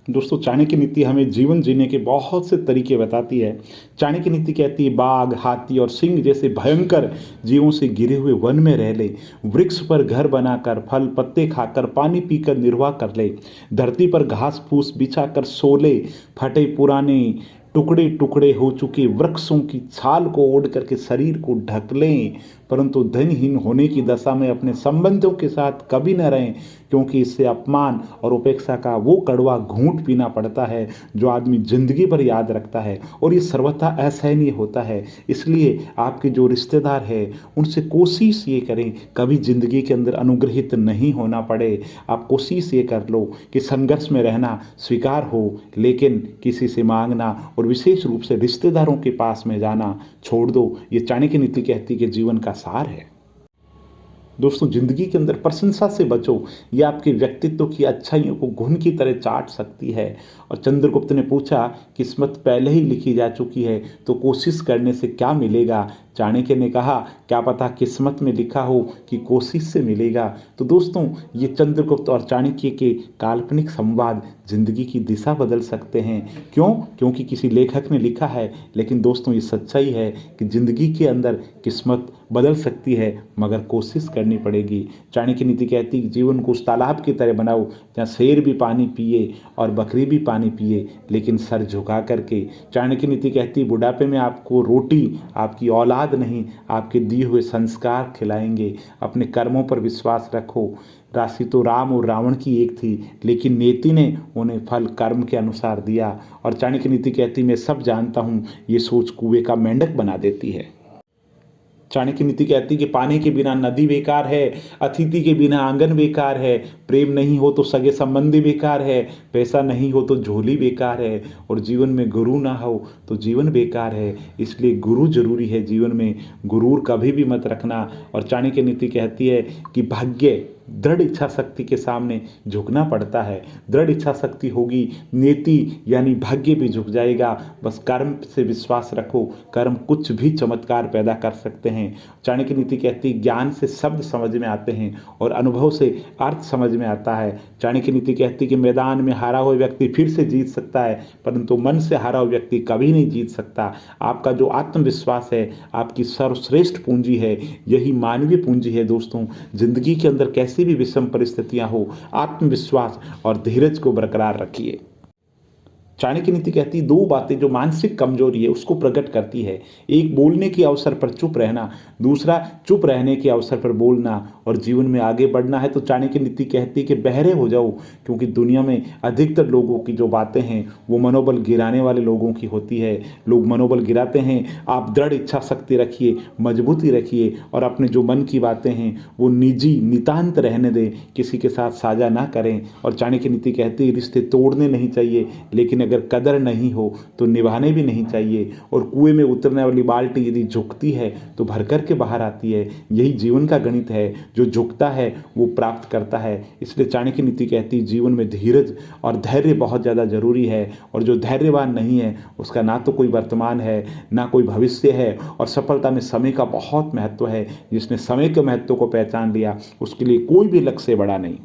दोस्तों, चाणक्य नीति हमें जीवन जीने के बहुत से तरीके बताती है। चाणक्य नीति कहती है बाघ, हाथी और सिंह जैसे भयंकर जीवों से घिरे हुए वन में रह ले, वृक्ष पर घर बनाकर, फल पत्ते खाकर, पानी पीकर निर्वाह कर ले, धरती पर घास फूस बिछाकर सो ले, फटे पुराने टुकड़े टुकड़े हो चुके वृक्षों की छाल को ओढ़ करके शरीर को ढक लें, परंतु धनहीन होने की दशा में अपने संबंधों के साथ कभी न रहें, क्योंकि इससे अपमान और उपेक्षा का वो कड़वा घूंट पीना पड़ता है जो आदमी जिंदगी भर याद रखता है, और ये सर्वथा असहनीय होता है। इसलिए आपके जो रिश्तेदार है उनसे कोशिश ये करें कभी जिंदगी के अंदर अनुग्रहित नहीं होना पड़े। आप कोशिश ये कर लो कि संघर्ष में रहना स्वीकार हो, लेकिन किसी से मांगना और विशेष रूप से रिश्तेदारों के पास में जाना छोड़ दो। ये चाणक्य नीति कहती कि जीवन का सार है। दोस्तों, जिंदगी के अंदर प्रशंसा से बचो, ये आपके व्यक्तित्व की अच्छाइयों को घुन की तरह चाट सकती है। और चंद्रगुप्त ने पूछा, किस्मत पहले ही लिखी जा चुकी है तो कोशिश करने से क्या मिलेगा? चाणक्य ने कहा, क्या पता किस्मत में लिखा हो कि कोशिश से मिलेगा। तो दोस्तों, ये चंद्रगुप्त और चाणक्य के काल्पनिक संवाद जिंदगी की दिशा बदल सकते हैं। क्यों? क्योंकि किसी लेखक ने लिखा है, लेकिन दोस्तों ये सच्चाई है कि जिंदगी के अंदर किस्मत बदल सकती है, मगर कोशिश करनी पड़ेगी। चाणक्य नीति कहती है जीवन को उस तालाब की तरह बनाओ जहाँ शेर भी पानी पिए और बकरी भी पानी पिए, लेकिन सर झुका करके। चाणक्य नीति कहती है बुढ़ापे में आपको रोटी आपकी औलाद नहीं, आपके दिए हुए संस्कार खिलाएंगे। अपने कर्मों पर विश्वास रखो। राशि तो राम और रावण की एक थी, लेकिन नेति ने उन्हें फल कर्म के अनुसार दिया। और चाणक्य नीति कहती मैं सब जानता हूँ, ये सोच कुएं का मेंढक बना देती है। चाणक्य नीति कहती है कि पानी के बिना नदी बेकार है, अतिथि के बिना आंगन बेकार है, प्रेम नहीं हो तो सगे संबंधी बेकार है, पैसा नहीं हो तो झोली बेकार है, और जीवन में गुरु ना हो तो जीवन बेकार है। इसलिए गुरु जरूरी है जीवन में, गुरूर कभी भी मत रखना। और चाणक्य नीति कहती है कि भाग्य दृढ़ इच्छा शक्ति के सामने झुकना पड़ता है। दृढ़ इच्छा शक्ति होगी, नीति यानी भाग्य भी झुक जाएगा। बस कर्म से विश्वास रखो, कर्म कुछ भी चमत्कार पैदा कर सकते हैं। चाणक्य नीति कहती है ज्ञान से शब्द समझ में आते हैं और अनुभव से अर्थ समझ में आता है। चाणक्य नीति कहती है कि मैदान में हारा हुआ व्यक्ति फिर से जीत सकता है, परंतु मन से हारा हुआ व्यक्ति कभी नहीं जीत सकता। आपका जो आत्मविश्वास है आपकी सर्वश्रेष्ठ पूंजी है, यही मानवीय पूंजी है। दोस्तों, जिंदगी के अंदर कैसे भी विषम परिस्थितियां हो, आत्मविश्वास और धीरज को बरकरार रखिए। चाणक्य नीति कहती है दो बातें जो मानसिक कमजोरी है उसको प्रकट करती है। एक बोलने के अवसर पर चुप रहना, दूसरा चुप रहने के अवसर पर बोलना। और जीवन में आगे बढ़ना है तो चाणक्य नीति कहती है कि बहरे हो जाओ, क्योंकि दुनिया में अधिकतर लोगों की जो बातें हैं वो मनोबल गिराने वाले लोगों की होती है। लोग मनोबल गिराते हैं। आप दृढ़ इच्छा शक्ति रखिए, मजबूती रखिए, और अपने जो मन की बातें हैं वो निजी नितांत रहने दें, किसी के साथ साझा ना करें। और चाणक्य नीति कहती है रिश्ते तोड़ने नहीं चाहिए, लेकिन अगर कदर नहीं हो तो निभाने भी नहीं चाहिए। और कुएं में उतरने वाली बाल्टी यदि झुकती है तो भर कर के बाहर आती है। यही जीवन का गणित है, जो झुकता है वो प्राप्त करता है। इसलिए चाणक्य नीति कहती है जीवन में धीरज और धैर्य बहुत ज़्यादा जरूरी है, और जो धैर्यवान नहीं है उसका ना तो कोई वर्तमान है ना कोई भविष्य है। और सफलता में समय का बहुत महत्व है। जिसने समय के महत्व को पहचान लिया उसके लिए कोई भी लक्ष्य बड़ा नहीं।